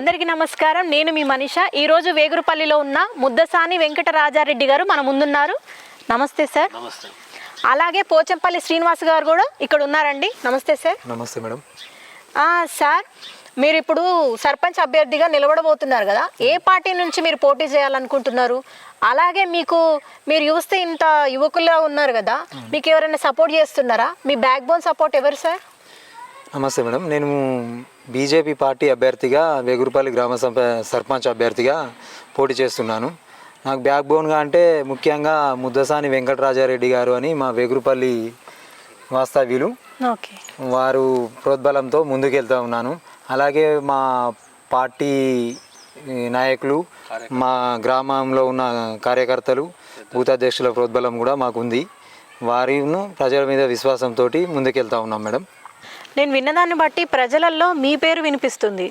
అందరికీ నమస్కారం. నేను మీ మనీషా. ఈరోజు వేగురుపల్లిలో ఉన్న ముద్దసాని వెంకటరాజారెడ్డి గారు మన ముందున్నారు. నమస్తే సార్. నమస్తే. అలాగే పోచంపల్లి శ్రీనివాస్ గారు కూడా ఇక్కడ ఉన్నారండి. నమస్తే సార్. నమస్తే మేడం. సార్, మీరు ఇప్పుడు సర్పంచ్ అభ్యర్థిగా నిలబడబోతున్నారు కదా, ఏ పార్టీ నుంచి మీరు పోటీ చేయాలనుకుంటున్నారు? అలాగే మీరు చూస్తే ఇంత యువకుల్లో ఉన్నారు కదా, మీకు ఎవరైనా సపోర్ట్ చేస్తున్నారా? మీ బ్యాక్ బోన్ సపోర్ట్ ఎవరు సార్? నమస్తే మేడం. నేను బీజేపీ పార్టీ అభ్యర్థిగా వేగురుపల్లి గ్రామ సర్పంచ్ అభ్యర్థిగా పోటీ చేస్తున్నాను. నాకు బ్యాక్ బోన్గా అంటే ముఖ్యంగా ముద్దసాని వెంకటరాజారెడ్డి గారు అని మా వేగురుపల్లి వాస్తవ్యులు. ఓకే. వారు ప్రోద్బలంతో ముందుకెళ్తూ ఉన్నాను. అలాగే మా పార్టీ నాయకులు, మా గ్రామంలో ఉన్న కార్యకర్తలు, బూత్ అధ్యక్షుల ప్రోద్బలం కూడా మాకుంది. వారిను ప్రజల మీద విశ్వాసంతో ముందుకెళ్తూ ఉన్నాం మేడం. నేను విన్నదాన్ని బట్టి ప్రజలలో మీ పేరు వినిపిస్తుంది.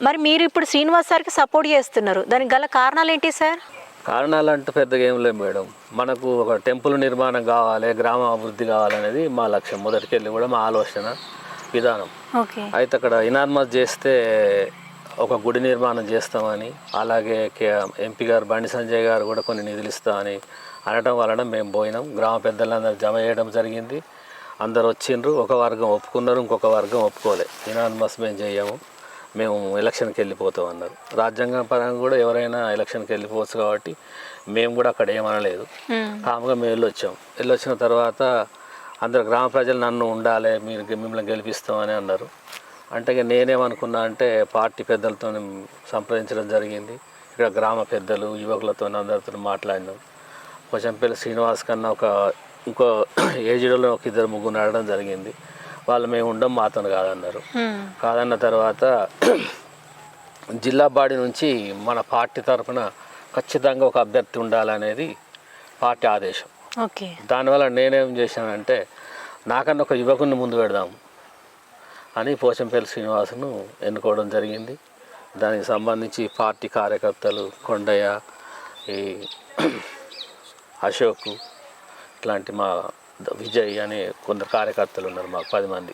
మరి మీరు ఇప్పుడు శ్రీనివాస్ సార్కి సపోర్ట్ చేస్తున్నారు, దానికి గల కారణాలు ఏంటి సార్? కారణాలు అంటే పెద్దగా ఏం లేవు మేడం. మనకు ఒక టెంపుల్ నిర్మాణం కావాలి, గ్రామ అభివృద్ధి కావాలనేది మా లక్ష్యం. మొదటికెళ్ళి కూడా మా ఆలోచన విధానం. ఓకే. అయితే అక్కడ ఇనార్మస్ చేస్తే ఒక గుడి నిర్మాణం చేస్తామని, అలాగే ఎంపీ గారు బండి సంజయ్ గారు కూడా కొన్ని నిధులు ఇస్తామని అనడం వలన మేము పోయినాం. గ్రామ పెద్దలందరూ జమ చేయడం జరిగింది. అందరు వచ్చిండ్రు. ఒక వర్గం ఒప్పుకున్నారు, ఇంకొక వర్గం ఒప్పుకోలే. ఇనానిమస్ మేము చేయము, మేము ఎలక్షన్కి వెళ్ళిపోతాం అన్నారు. రాజ్యాంగ పరంగా కూడా ఎవరైనా ఎలక్షన్కి వెళ్ళిపోవచ్చు కాబట్టి మేము కూడా అక్కడ ఏమనలేదు. కాముగా మేము వెళ్ళొచ్చిన తర్వాత అందరు గ్రామ ప్రజలు నన్ను ఉండాలి, మిమ్మల్ని గెలిపిస్తామని అన్నారు. అంటే నేనేమనుకున్నా అంటే పార్టీ పెద్దలతో సంప్రదించడం జరిగింది. ఇక్కడ గ్రామ పెద్దలు, యువకులతో అందరితో మాట్లాడినాం. పోచంపల్లి శ్రీనివాస్ కన్నా ఇంకో ఏజ్లో ఒక ఇద్దరు ముగ్గురు నడడం జరిగింది. వాళ్ళు మేము ఉండం మాతో కాదన్నారు. కాదన్న తర్వాత జిల్లా బాడీ నుంచి మన పార్టీ తరఫున ఖచ్చితంగా ఒక అభ్యర్థి ఉండాలనేది పార్టీ ఆదేశం. ఓకే. దానివల్ల నేనేం చేశానంటే నాకన్నా ఒక యువకుని ముందు పెడదాం అని పోచంపల్లి శ్రీనివాసును ఎన్నుకోవడం జరిగింది. దానికి సంబంధించి పార్టీ కార్యకర్తలు కొండయ్య, ఈ అశోక్, ఇట్లాంటి మా విజయ్ అనే కొందరు కార్యకర్తలు ఉన్నారు. మాకు 10 మంది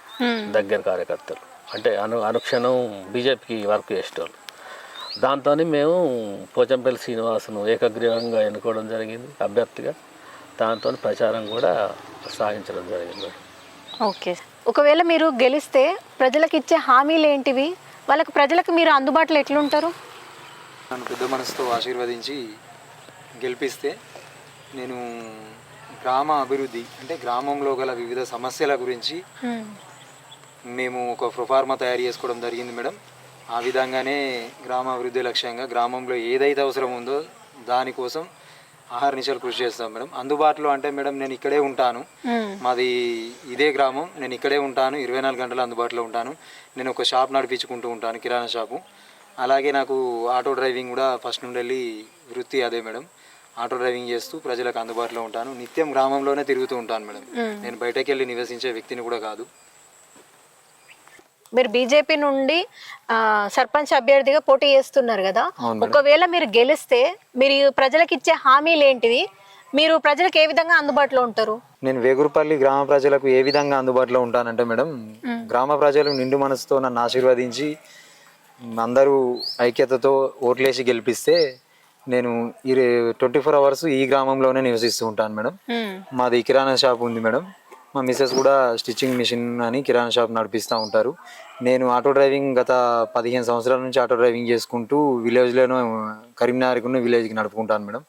దగ్గర కార్యకర్తలు, అంటే అనుక్షణం బీజేపీకి వర్క్ చేసేవాళ్ళు. దాంతో మేము పోచంపల్లి శ్రీనివాసును ఏకగ్రీవంగా ఎన్నుకోవడం జరిగింది అభ్యర్థిగా. దాంతో ప్రచారం కూడా సాగించడం జరిగింది. ఓకే. ఒకవేళ మీరు గెలిస్తే ప్రజలకు ఇచ్చే హామీలు ఏంటివి? ప్రజలకు మీరు అందుబాటులో ఎట్లుంటారు? నన్ను పెద్ద మనసుతో ఆశీర్వదించి గెలిపిస్తే నేను గ్రామ అభివృద్ధి అంటే గ్రామంలో గల వివిధ సమస్యల గురించి మేము ఒక ప్రొఫార్మా తయారు చేసుకోవడం జరిగింది మేడం. ఆ విధంగానే గ్రామ అభివృద్ధి లక్ష్యంగా గ్రామంలో ఏదైతే అవసరం ఉందో దానికోసం ఆహారనిశలు కృషి చేస్తాం మేడం. అందుబాటులో అంటే మేడం నేను ఇక్కడే ఉంటాను, మాది ఇదే గ్రామం, నేను ఇక్కడే ఉంటాను, 24 గంటలు అందుబాటులో ఉంటాను. నేను ఒక షాప్ నడిపించుకుంటూ ఉంటాను, కిరాణా షాపు. అలాగే నాకు ఆటో డ్రైవింగ్ కూడా ఫస్ట్ నుండి వెళ్ళి వృత్తి అదే మేడం. ఆటో డ్రైవింగ్ చేస్తూ ప్రజలకు అందుబాటులో ఉంటాను. నిత్యం గ్రామంలోనే తిరుగుతూ ఉంటాను మేడం. నేను బయటకు వెళ్ళి నివసించే వ్యక్తిని కూడా కాదు. మీరు బీజేపీ నుండి సర్పంచ్ అభ్యర్థిగా పోటీ చేస్తున్నారు కదా, ఒకవేళ మీరు గెలిస్తే మీరు ప్రజలకు ఇచ్చే హామీలు ఏంటివి? మీరు ప్రజలకు ఏ విధంగా అందుబాటులో ఉంటారు? నేను వేగురుపల్లి గ్రామ ప్రజలకు ఏ విధంగా అందుబాటులో ఉంటానంటే మేడం, గ్రామ ప్రజలు నిండు మనసుతో నన్ను ఆశీర్వదించి అందరూ ఐక్యతతో ఓట్లేసి గెలిపిస్తే నేను 24 అవర్స్ ఈ గ్రామంలోనే నివసిస్తూ ఉంటాను మేడం. మాది కిరాణా షాప్ ఉంది మేడం. మా మిస్సెస్ కూడా స్టిచ్చింగ్ మిషన్ అని కిరాణా షాప్ నడిపిస్తూ ఉంటారు. నేను ఆటో డ్రైవింగ్ గత 15 సంవత్సరాల నుంచి ఆటో డ్రైవింగ్ చేసుకుంటూ విలేజ్లోనూ కరీంనగర్కు విలేజ్కి నడుపుకుంటాను మేడం.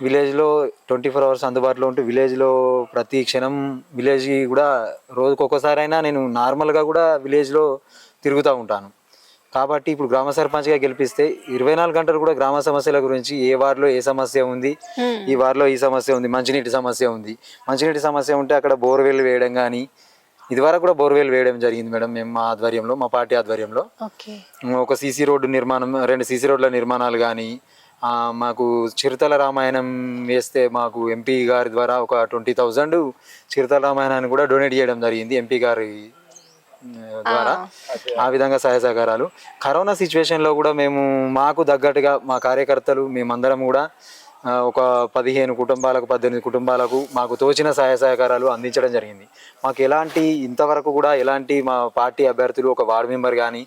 విలేజ్లో 24 అవర్స్ అందుబాటులో ఉంటూ విలేజ్లో ప్రతి క్షణం విలేజ్ కూడా రోజుకొకసారైనా నేను నార్మల్గా కూడా విలేజ్లో తిరుగుతూ ఉంటాను. కాబట్టి ఇప్పుడు గ్రామ సర్పంచ్గా గెలిపిస్తే 24 గంటలు కూడా గ్రామ సమస్యల గురించి ఏ వార్డులో ఏ సమస్య ఉంది, ఈ వార్డులో ఈ సమస్య ఉంది, మంచినీటి సమస్య ఉంది, మంచినీటి సమస్య ఉంటే అక్కడ బోర్వెల్ వేయడం కానీ, ఇదివరకు కూడా బోర్వెల్ వేయడం జరిగింది మేడం. మేము మా ఆధ్వర్యంలో, మా పార్టీ ఆధ్వర్యంలో ఒక సీసీ రోడ్డు నిర్మాణం, 2 సీసీ రోడ్ల నిర్మాణాలు కానీ, మాకు చిరుతల రామాయణం వేస్తే మాకు ఎంపీ గారి ద్వారా ఒక 20,000 చిరుతల రామాయణాన్ని కూడా డొనేట్ చేయడం జరిగింది ఎంపీ గారి ద్వారా. ఆ విధంగా సహాయ సహకారాలు. కరోనా సిచ్యువేషన్లో కూడా మేము మాకు తగ్గట్టుగా మా కార్యకర్తలు మేమందరం కూడా ఒక 15 కుటుంబాలకు 18 కుటుంబాలకు మాకు తోచిన సహాయ సహకారాలు అందించడం జరిగింది. మాకు ఇంతవరకు కూడా ఎలాంటి మా పార్టీ అభ్యర్థులు ఒక వార్డు మెంబర్ కానీ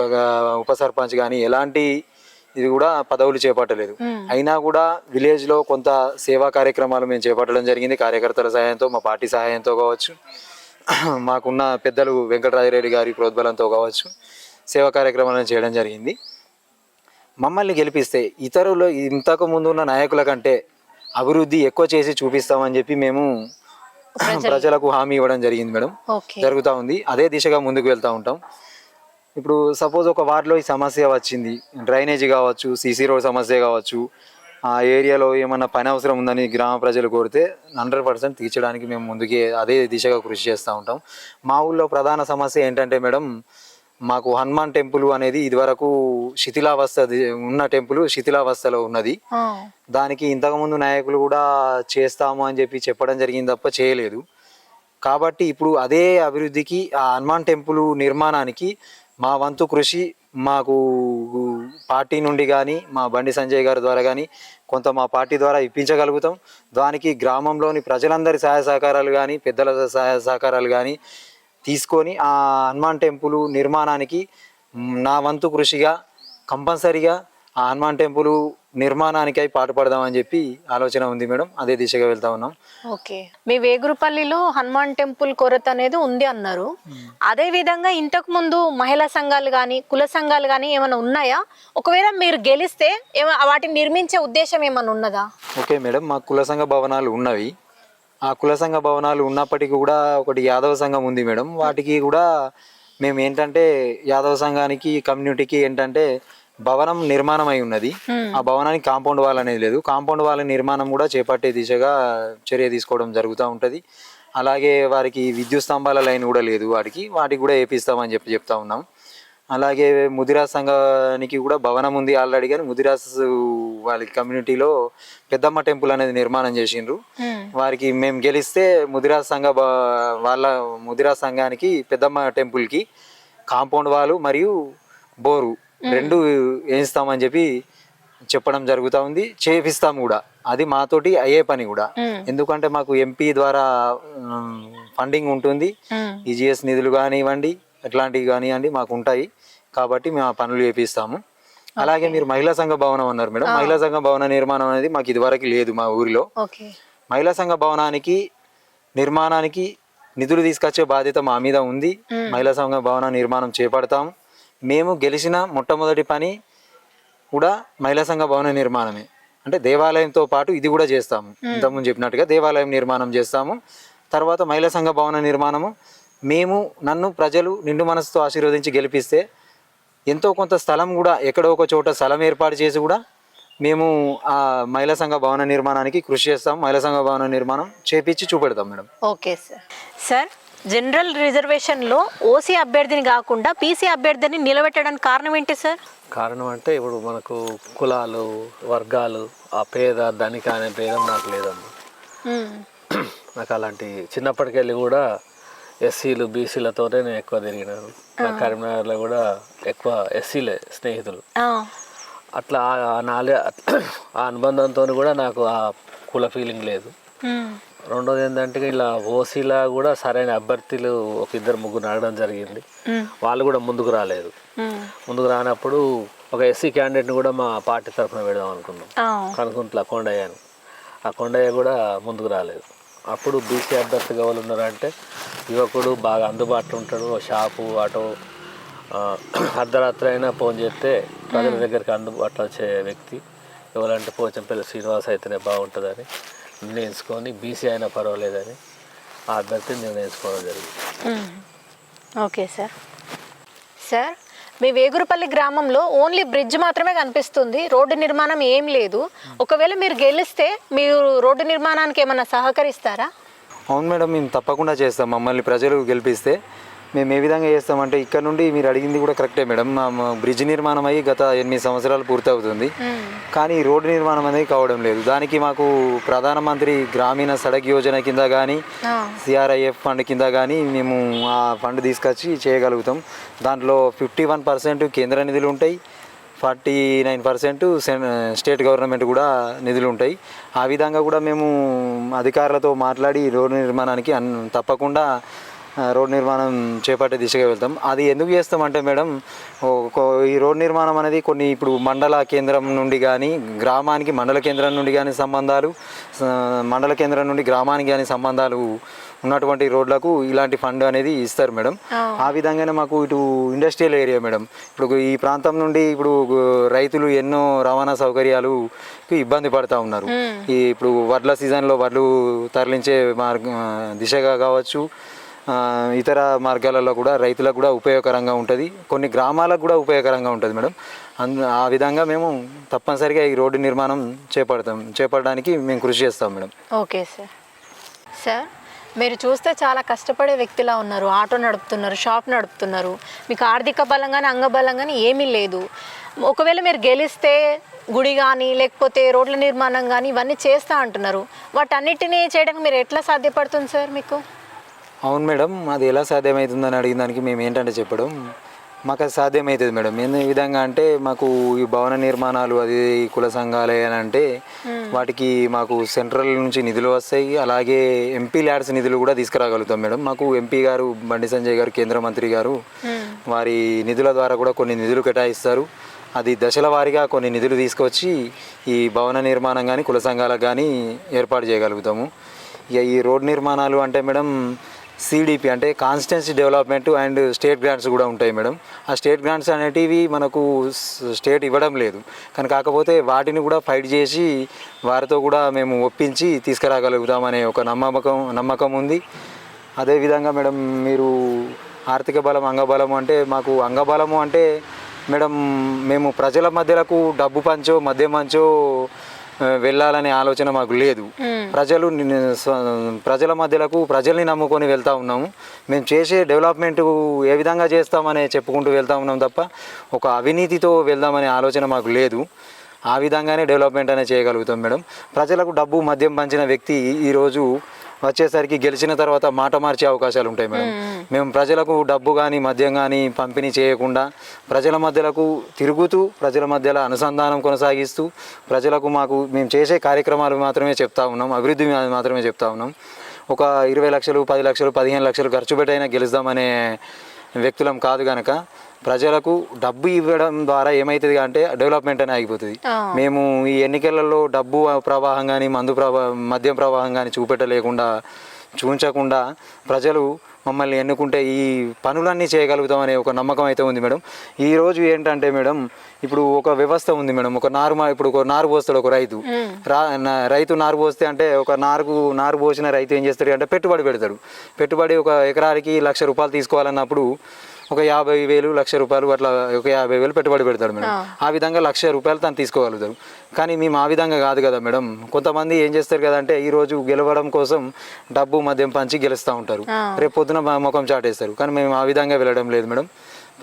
ఒక ఉప సర్పంచ్ కానీ ఎలాంటి ఇది కూడా పదవులు చేపట్టలేదు. అయినా కూడా విలేజ్లో కొంత సేవా కార్యక్రమాలు మేము చేపట్టడం జరిగింది. కార్యకర్తల సహాయంతో, మా పార్టీ సహాయంతో కావచ్చు, మాకున్న పెద్దలు వెంకటరాజరెడ్డి గారి ప్రోద్బలంతో కావచ్చు సేవా కార్యక్రమాలను చేయడం జరిగింది. మమ్మల్ని గెలిపిస్తే ఇతరులు ఇంతకు ముందు ఉన్న నాయకుల కంటే అభివృద్ధి ఎక్కువ చేసి చూపిస్తామని చెప్పి మేము ప్రజలకు హామీ ఇవ్వడం జరిగింది మేడం. జరుగుతూ ఉంది. అదే దిశగా ముందుకు వెళ్తూ ఉంటాం. ఇప్పుడు సపోజ్ ఒక వార్డులో ఈ సమస్య వచ్చింది, డ్రైనేజీ కావచ్చు, సీసీ రోడ్ సమస్య కావచ్చు, ఆ ఏరియాలో ఏమన్నా పని అవసరం ఉందని గ్రామ ప్రజలు కోరితే 100% తీర్చడానికి మేము ముందుకే అదే దిశగా కృషి చేస్తూ ఉంటాం. మా ఊళ్ళో ప్రధాన సమస్య ఏంటంటే మేడం, మాకు హనుమాన్ టెంపుల్ అనేది ఇదివరకు శిథిలావస్థ ఉన్న టెంపుల్ శిథిలావస్థలో ఉన్నది. దానికి ఇంతకుముందు నాయకులు కూడా చేస్తాము అని చెప్పి చెప్పడం జరిగింది తప్ప చేయలేదు. కాబట్టి ఇప్పుడు అదే అభివృద్ధికి, ఆ హనుమాన్ టెంపుల్ నిర్మాణానికి మా వంతు కృషి మాకు పార్టీ నుండి కానీ మా బండి సంజయ్ గారి ద్వారా కానీ కొంత మా పార్టీ ద్వారా ఇప్పించగలుగుతాం. దానికి గ్రామంలోని ప్రజలందరి సహాయ సహకారాలు కానీ పెద్దల సహాయ సహకారాలు కానీ తీసుకొని ఆ హనుమాన్ టెంపుల్ నిర్మాణానికి నా వంతు కృషిగా కంపల్సరీగా ఆ హనుమాన్ టెంపుల్ నిర్మాణానికై పాటుపడదామని చెప్పి ఆలోచన ఉంది మేడం. అదే దిశగా వెళ్తా ఉన్నాం. ఓకే, మీ వేగురుపల్లిలో హనుమాన్ టెంపుల్ కొరత అనేది ఉంది అన్నారు. అదే విధంగా ఇంతకు ముందు మహిళా సంఘాలు కానీ కుల సంఘాలు కానీ ఏమైనా ఉన్నాయా? ఒకవేళ మీరు గెలిస్తే వాటిని నిర్మించే ఉద్దేశం ఏమైనా ఉన్నదా? ఓకే మేడం, మా కుల సంఘ భవనాలు ఉన్నవి. ఆ కుల సంఘ భవనాలు ఉన్నప్పటికీ కూడా ఒకటి యాదవ సంఘం ఉంది మేడం. వాటికి కూడా మేము ఏంటంటే యాదవ సంఘానికి కమ్యూనిటీకి ఏంటంటే భవనం నిర్మాణం అయి ఉన్నది. ఆ భవనానికి కాంపౌండ్ వాల్ అనేది లేదు. కాంపౌండ్ వాల్ నిర్మాణం కూడా చేపట్టే దిశగా చర్య తీసుకోవడం జరుగుతూ ఉంటుంది. అలాగే వారికి విద్యుత్ స్తంభాల లైన్ కూడా లేదు. వాటికి కూడా వేపిస్తామని చెప్తా ఉన్నాం. అలాగే ముదిరాజ్ సంఘానికి కూడా భవనం ఉంది ఆల్రెడీ, కానీ ముదిరాజ్ వాళ్ళ కమ్యూనిటీలో పెద్దమ్మ టెంపుల్ అనేది నిర్మాణం చేసిండ్రు. వారికి మేము గెలిస్తే ముదిరాజ్ సంఘానికి పెద్దమ్మ టెంపుల్కి కాంపౌండ్ వాల్ మరియు బోరు రెండు వేయిస్తామని చెప్పి చెప్పడం జరుగుతూ ఉంది. చేపిస్తాం కూడా. అది మాతోటి అయ్యే పని కూడా. ఎందుకంటే మాకు ఎంపీ ద్వారా ఫండింగ్ ఉంటుంది. ఈజీఎస్ నిధులు కానివ్వండి, అట్లాంటివి కానివ్వండి మాకు ఉంటాయి. కాబట్టి మేము ఆ పనులు చేపిస్తాము. అలాగే మీరు మహిళా సంఘ భవనం అన్నారు మేడం. మహిళా సంఘ భవన నిర్మాణం అనేది మాకు ఇదివరకు లేదు మా ఊరిలో. మహిళా సంఘ భవనానికి నిర్మాణానికి నిధులు తీసుకొచ్చే బాధ్యత మా మీద ఉంది. మహిళా సంఘ భవన నిర్మాణం చేపడతాము. మేము గెలిచిన మొట్టమొదటి పని కూడా మహిళా సంఘ భవన నిర్మాణమే. అంటే దేవాలయంతో పాటు ఇది కూడా చేస్తాము. ఇంతకుముందు చెప్పినట్టుగా దేవాలయం నిర్మాణం చేస్తాము. తర్వాత మహిళా సంఘ భవన నిర్మాణము నన్ను ప్రజలు నిండు మనసుతో ఆశీర్వదించి గెలిపిస్తే ఎంతో కొంత స్థలం కూడా ఎక్కడో ఒక చోట స్థలం ఏర్పాటు చేసి కూడా మేము ఆ మహిళా సంఘ భవన నిర్మాణానికి కృషి చేస్తాం. మహిళా సంఘ భవన నిర్మాణం చేపించి చూపెడతాం మేడం. ఓకే సార్, జనరల్ రిజర్వేషన్లో ఓసీ అభ్యర్థిని కాకుండా పీసీ అభ్యర్థిని నిలబెట్టడానికి కారణం ఏంటి సార్? కారణం అంటే ఇప్పుడు మనకు కులాలు వర్గాలు ఆ పేద ధనిక అనే భేదం నాకు లేదమ్మా. నాకు అలాంటి చిన్నప్పటికెళ్ళి కూడా ఎస్సీలు బీసీలతోనే నేను ఎక్కువ తిరిగినాను. నా కరీంనగర్లో కూడా ఎక్కువ ఎస్సీలే స్నేహితులు. అట్లా ఆ అనుబంధంతో కూడా నాకు ఆ కుల ఫీలింగ్ లేదు. రెండోది ఏంటంటే ఇలా ఓసీలా కూడా సరైన అభ్యర్థులు ఒక 2-3 అడగడం జరిగింది. వాళ్ళు కూడా ముందుకు రాలేదు. ముందుకు రానప్పుడు ఒక ఎస్సీ క్యాండిడేట్ని కూడా మా పార్టీ తరఫున పెడదాం అనుకున్నాం. కనుకుంట్ల కొండయ్యను. ఆ కొండయ్య కూడా ముందుకు రాలేదు. అప్పుడు బీసీ అభ్యర్థి కావాలి ఉన్నారంటే యువకుడు బాగా అందుబాటులో ఉంటాడు. షాపు ఆటో అర్ధరాత్రి అయినా ఫోన్ చేస్తే ప్రజల దగ్గరికి అందుబాటులో వచ్చే వ్యక్తి ఎవరంటే పోచంపల్లి శ్రీనివాస్ అయితేనే బాగుంటుందని నిర్ణయించుకొని బీసీ అయినా పర్వాలేదని ఆ అభ్యర్థిని నిర్ణయించుకోవడం జరిగింది. ఓకే సార్, మీ వేగురుపల్లి గ్రామంలో ఓన్లీ బ్రిడ్జ్ మాత్రమే కనిపిస్తుంది. రోడ్డు నిర్మాణం ఏం లేదు. ఒకవేళ మీరు గెలిస్తే మీరు రోడ్డు నిర్మాణానికి ఏమైనా సహకరిస్తారా? అవును మేడం, మేము తప్పకుండా చేస్తాం. మమ్మల్ని ప్రజలు గెలిపిస్తే మేము ఏ విధంగా చేస్తామంటే, ఇక్కడ నుండి మీరు అడిగింది కూడా కరెక్టే మేడం. మా బ్రిడ్జ్ నిర్మాణం అయ్యి గత 8 సంవత్సరాలు పూర్తవుతుంది. కానీ రోడ్డు నిర్మాణం అనేది కావడం లేదు. దానికి మాకు ప్రధానమంత్రి గ్రామీణ సడక్ యోజన కింద కానీ సిఆర్ఐఎఫ్ ఫండ్ కింద కానీ మేము ఆ ఫండ్ తీసుకొచ్చి చేయగలుగుతాం. దాంట్లో 51% కేంద్ర నిధులు ఉంటాయి, 49% స్టేట్ గవర్నమెంట్ కూడా నిధులు ఉంటాయి. ఆ విధంగా కూడా మేము అధికారులతో మాట్లాడి రోడ్డు నిర్మాణానికి తప్పకుండా రోడ్ నిర్మాణం చేపట్టే దిశగా వెళ్తాం. అది ఎందుకు చేస్తామంటే మేడం, ఈ రోడ్ నిర్మాణం అనేది కొన్ని ఇప్పుడు మండల కేంద్రం నుండి కానీ గ్రామానికి మండల కేంద్రం నుండి కానీ సంబంధాలు, మండల కేంద్రం నుండి గ్రామానికి కానీ సంబంధాలు ఉన్నటువంటి రోడ్లకు ఇలాంటి ఫండ్ అనేది ఇస్తారు మేడం. ఆ విధంగానే మాకు ఇటు ఇండస్ట్రియల్ ఏరియా మేడం, ఇప్పుడు ఈ ప్రాంతం నుండి ఇప్పుడు రైతులు ఎన్నో రవాణా సౌకర్యాలు ఇబ్బంది పడుతూ ఉన్నారు. ఇప్పుడు వడ్ల సీజన్లో వడ్లు తరలించే దిశగా కావచ్చు, ఇతర మార్గాలలో కూడా రైతులకు కూడా ఉపయోగకరంగా ఉంటుంది, కొన్ని గ్రామాలకు కూడా ఉపయోగకరంగా ఉంటుంది మేడం. ఆ విధంగా మేము తప్పనిసరిగా ఈ రోడ్డు నిర్మాణం చేపట్టడానికి మేము కృషి చేస్తాం మేడం. Okay sir. సార్, మీరు చూస్తే చాలా కష్టపడే వ్యక్తిలా ఉన్నారు. ఆటో నడుపుతున్నారు, షాప్ నడుపుతున్నారు, మీకు ఆర్థిక బలం కానీ అంగబలం కానీ ఏమీ లేదు. ఒకవేళ మీరు గెలిస్తే గుడి కానీ లేకపోతే రోడ్ల నిర్మాణం కానీ ఇవన్నీ చేస్తా అంటున్నారు, వాటన్నిటినీ చేయడానికి మీరు ఎట్లా సాధ్యపడుతుంది సార్ మీకు? అవును మేడం, అది ఎలా సాధ్యమవుతుందని అడిగిన దానికి మేము ఏంటంటే చెప్పడం, మాకు అది సాధ్యమవుతుంది మేడం. ఏ విధంగా అంటే మాకు ఈ భవన నిర్మాణాలు అది కుల సంఘాలు అని అంటే వాటికి మాకు సెంట్రల్ నుంచి నిధులు వస్తాయి, అలాగే ఎంపీ ల్యాడ్స్ నిధులు కూడా తీసుకురాగలుగుతాం మేడం. మాకు ఎంపీ గారు బండి సంజయ్ గారు, కేంద్ర మంత్రి గారు వారి నిధుల ద్వారా కూడా కొన్ని నిధులు కేటాయిస్తారు. అది దశల వారీగా కొన్ని నిధులు తీసుకొచ్చి ఈ భవన నిర్మాణం కానీ కుల సంఘాలకు కానీ ఏర్పాటు చేయగలుగుతాము. ఇక ఈ రోడ్ నిర్మాణాలు అంటే మేడం సిడిపి అంటే constituency development and state grants కూడా ఉంటాయి మేడం. ఆ స్టేట్ గ్రాంట్స్ అనేటివి మనకు స్టేట్ ఇవ్వడం లేదు, కానీ కాకపోతే వాటిని కూడా ఫైట్ చేసి వారితో కూడా మేము ఒప్పించి తీసుకురాగలుగుతామనే ఒక నమ్మకం ఉంది. అదేవిధంగా మేడం మీరు ఆర్థిక బలం అంగబలము అంటే మాకు అంగబలము అంటే మేడం మేము ప్రజల మధ్యలకు డబ్బు పంచో మద్యం పంచో వెళ్ళాలనే ఆలోచన మాకు లేదు. ప్రజల మధ్యలకు ప్రజల్ని నమ్ముకొని వెళ్తూ ఉన్నాము. మేము చేసే డెవలప్మెంట్ ఏ విధంగా చేస్తామని చెప్పుకుంటూ వెళ్తూ ఉన్నాం తప్ప ఒక అవినీతితో వెళ్దామనే ఆలోచన మాకు లేదు. ఆ విధంగానే డెవలప్మెంట్ అనేది చేయగలుగుతాం మేడం. ప్రజలకు డబ్బు మద్యం పంచిన వ్యక్తి ఈరోజు వచ్చేసరికి గెలిచిన తర్వాత మాట మార్చే అవకాశాలు ఉంటాయి మేడం. మేము ప్రజలకు డబ్బు కానీ మద్యం కానీ పంపిణీ చేయకుండా ప్రజల మధ్యలకు తిరుగుతూ ప్రజల మధ్యలో అనుసంధానం కొనసాగిస్తూ ప్రజలకు మేము చేసే కార్యక్రమాలు మాత్రమే చెప్తా ఉన్నాం, అభివృద్ధి మాత్రమే చెప్తా ఉన్నాం. ఒక 20 లక్షలు 10 లక్షలు 15 లక్షలు ఖర్చు పెట్టైనా గెలుద్దామనే వ్యక్తులం కాదు కనుక ప్రజలకు డబ్బు ఇవ్వడం ద్వారా ఏమవుతుంది అంటే డెవలప్మెంట్ అని ఆగిపోతుంది. మేము ఈ ఎన్నికలలో డబ్బు ప్రవాహం కానీ మద్యం ప్రవాహం కానీ చూపించకుండా ప్రజలు మమ్మల్ని ఎన్నుకుంటే ఈ పనులన్నీ చేయగలుగుతామనే ఒక నమ్మకం అయితే ఉంది మేడం. ఈరోజు ఏంటంటే మేడం ఇప్పుడు ఒక వ్యవస్థ ఉంది మేడం. ఇప్పుడు ఒక నారు పోస్తాడు ఒక రైతు నారు పోస్తే అంటే ఒక నారు పోసిన రైతు ఏం చేస్తాడు అంటే పెట్టుబడి పెడతాడు. పెట్టుబడి ఒక ఎకరానికి ₹1,00,000 తీసుకోవాలన్నప్పుడు ఒక 50,000 ₹1,00,000 అట్లా ఒక 50,000 పెట్టుబడి పెడతాడు మేడం. ఆ విధంగా ₹1,00,000 తను తీసుకోగలుగుతారు. కానీ మేము ఆ విధంగా కాదు కదా మేడం. కొంతమంది ఏం చేస్తారు కదా అంటే ఈరోజు గెలవడం కోసం డబ్బు మద్యం పంచి గెలుస్తూ ఉంటారు, రేపు పొద్దున ముఖం చాటేస్తారు. కానీ మేము ఆ విధంగా వెళ్ళడం లేదు మేడం.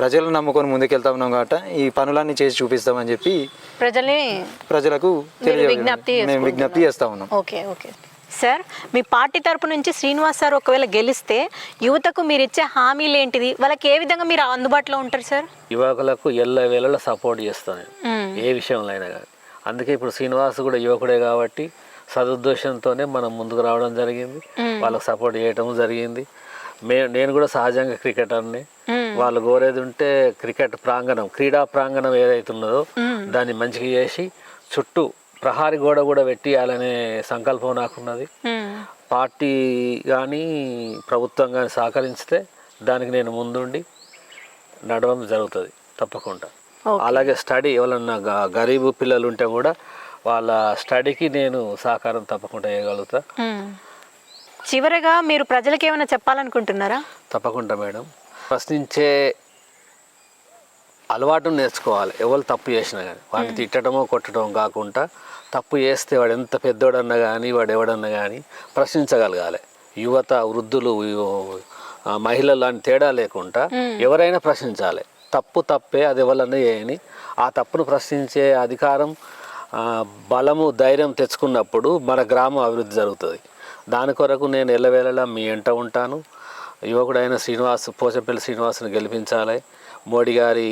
ప్రజలను నమ్ముకొని ముందుకెళ్తా ఉన్నాం కాబట్టి ఈ పనులన్నీ చేసి చూపిస్తామని చెప్పి ప్రజలకు మేము విజ్ఞప్తి చేస్తా ఉన్నాం. ఓకే ఓకే సార్, మీ పార్టీ తరపు నుంచి శ్రీనివాస్ సార్ ఒకవేళ గెలిస్తే యువతకు మీరు ఇచ్చే హామీలు ఏంటిది, వాళ్ళకి ఏ విధంగా మీరు అందుబాటులో ఉంటారు సార్? యువకులకు ఎల్లవేళలా సపోర్ట్ చేస్తాను ఏ విషయంలో అయినా కానీ. అందుకే ఇప్పుడు శ్రీనివాస్ కూడా యువకుడే కాబట్టి సదుద్దేశంతోనే మనం ముందుకు రావడం జరిగింది, వాళ్ళకు సపోర్ట్ చేయడం జరిగింది. నేను కూడా సహజంగా క్రికెటర్ని. వాళ్ళు కోరేది ఉంటే క్రీడా ప్రాంగణం ఏదైతే ఉన్నదో దాన్ని మంచిగా చేసి చుట్టూ ప్రహారీ గోడ కూడా పెట్టియాలనే సంకల్పం నాకున్నది. పార్టీ కానీ ప్రభుత్వం కానీ సహకరిస్తే దానికి నేను ముందుండి నడవడం జరుగుతుంది తప్పకుండా. అలాగే స్టడీ ఎవరన్నా గరీబు పిల్లలు ఉంటే కూడా వాళ్ళ స్టడీకి నేను సహకారం తప్పకుండా చేయగలుగుతా. చివరగా మీరు ప్రజలకు ఏమైనా చెప్పాలనుకుంటున్నారా? తప్పకుండా మేడం. ప్రశ్నించే అలవాటును నేర్చుకోవాలి. ఎవరు తప్పు చేసినా కానీ వాడిని తిట్టడమో కొట్టడం కాకుండా తప్పు చేస్తే వాడు ఎంత పెద్దోడన్నా కానీ వాడు ఎవడన్నా కానీ ప్రశ్నించగలగాలి. యువత, వృద్ధులు, మహిళలు అని తేడా లేకుండా ఎవరైనా ప్రశ్నించాలి. తప్పే, అది ఎవరన్నా చేయని ఆ తప్పును ప్రశ్నించే అధికారం, బలము, ధైర్యం తెచ్చుకున్నప్పుడు మన గ్రామం అభివృద్ధి జరుగుతుంది. దాని కొరకు నేను ఎల్లవేళలా మీ వెంట ఉంటాను. యువకుడైన పోచంపల్లి శ్రీనివాస్ని గెలిపించాలి. మోడీ గారి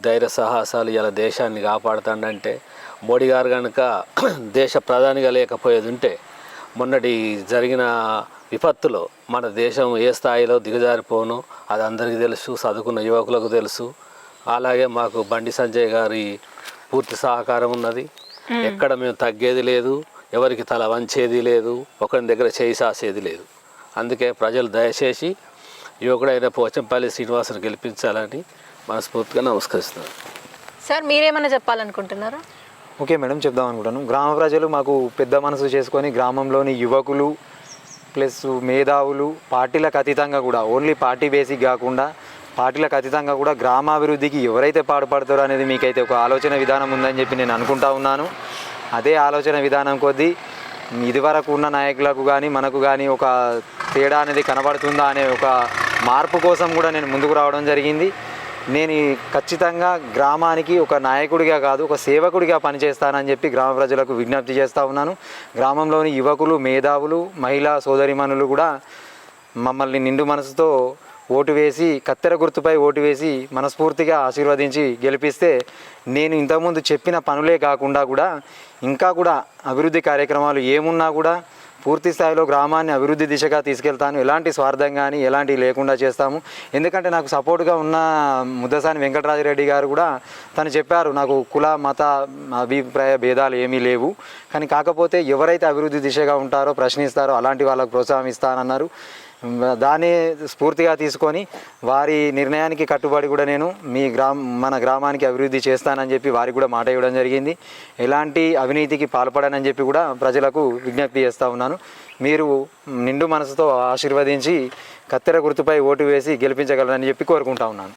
ధైర్య సాహసాలు ఇలా దేశాన్ని కాపాడుతాడంటే మోడీ గారు కనుక దేశ ప్రధానిగా లేకపోయేది ఉంటే మొన్నటి జరిగిన విపత్తులో మన దేశం ఏ స్థాయిలో దిగజారిపోను అది అందరికీ తెలుసు, చదువుకున్న యువకులకు తెలుసు. అలాగే మాకు బండి సంజయ్ గారి పూర్తి సహకారం ఉన్నది. ఎక్కడ మేము తగ్గేది లేదు, ఎవరికి తల వంచేది లేదు, ఒకరి దగ్గర చేయి సాసేది లేదు. అందుకే ప్రజలు దయచేసి యువకుడైన పోచంపల్లి శ్రీనివాసుని గెలిపించాలని మనస్ఫూర్తిగా నమస్కరిస్తున్నాను. సార్ మీరేమైనా చెప్పాలనుకుంటున్నారా? ఓకే మేడం, చెప్దాం అనుకుంటాను. గ్రామ ప్రజలు మాకు పెద్ద మనసు చేసుకొని గ్రామంలోని యువకులు ప్లస్ మేధావులు పార్టీలకు అతీతంగా కూడా, ఓన్లీ పార్టీ బేసిక్ కాకుండా పార్టీలకు అతీతంగా కూడా గ్రామాభివృద్ధికి ఎవరైతే పాటుపడతారో అనేది మీకైతే ఒక ఆలోచన విధానం ఉందని చెప్పి నేను అనుకుంటా ఉన్నాను. అదే ఆలోచన విధానం కొద్దీ ఇదివరకు ఉన్న నాయకులకు కానీ మనకు కానీ ఒక తేడా అనేది కనబడుతుందా అనే ఒక మార్పు కోసం కూడా నేను ముందుకు రావడం జరిగింది. నేను ఖచ్చితంగా గ్రామానికి ఒక నాయకుడిగా కాదు, ఒక సేవకుడిగా పనిచేస్తానని చెప్పి గ్రామ ప్రజలకు విజ్ఞప్తి చేస్తూ ఉన్నాను. గ్రామంలోని యువకులు, మేధావులు, మహిళా సోదరిమణులు కూడా మమ్మల్ని నిండు మనసుతో ఓటు వేసి, కత్తెర గుర్తుపై ఓటు వేసి మనస్ఫూర్తిగా ఆశీర్వదించి గెలిపిస్తే నేను ఇంతకుముందు చెప్పిన పనులే కాకుండా కూడా ఇంకా కూడా అభివృద్ధి కార్యక్రమాలు ఏమున్నా కూడా పూర్తి స్థాయిలో గ్రామాన్ని అభివృద్ధి దిశగా తీసుకెళ్తాను. ఎలాంటి స్వార్థం కానీ ఎలాంటివి లేకుండా చేస్తాము. ఎందుకంటే నాకు సపోర్ట్గా ఉన్న ముద్దసాని వెంకటరాజరెడ్డి గారు కూడా తను చెప్పారు, నాకు కుల మత అభిప్రాయ భేదాలు ఏమీ లేవు, కానీ కాకపోతే ఎవరైతే అభివృద్ధి దిశగా ఉంటారో ప్రశ్నిస్తారో అలాంటి వాళ్ళకు ప్రోత్సాహం ఇస్తానన్నారు. దాన్ని స్ఫూర్తిగా తీసుకొని వారి నిర్ణయానికి కట్టుబడి కూడా నేను మన గ్రామానికి అభివృద్ధి చేస్తానని చెప్పి వారికి కూడా మాట ఇవ్వడం జరిగింది. ఎలాంటి అవినీతికి పాల్పడనని చెప్పి కూడా ప్రజలకు విజ్ఞప్తి చేస్తూ ఉన్నాను. మీరు నిండు మనసుతో ఆశీర్వదించి కత్తెర గుర్తుపై ఓటు వేసి గెలిపించగలరని చెప్పి కోరుకుంటా ఉన్నాను.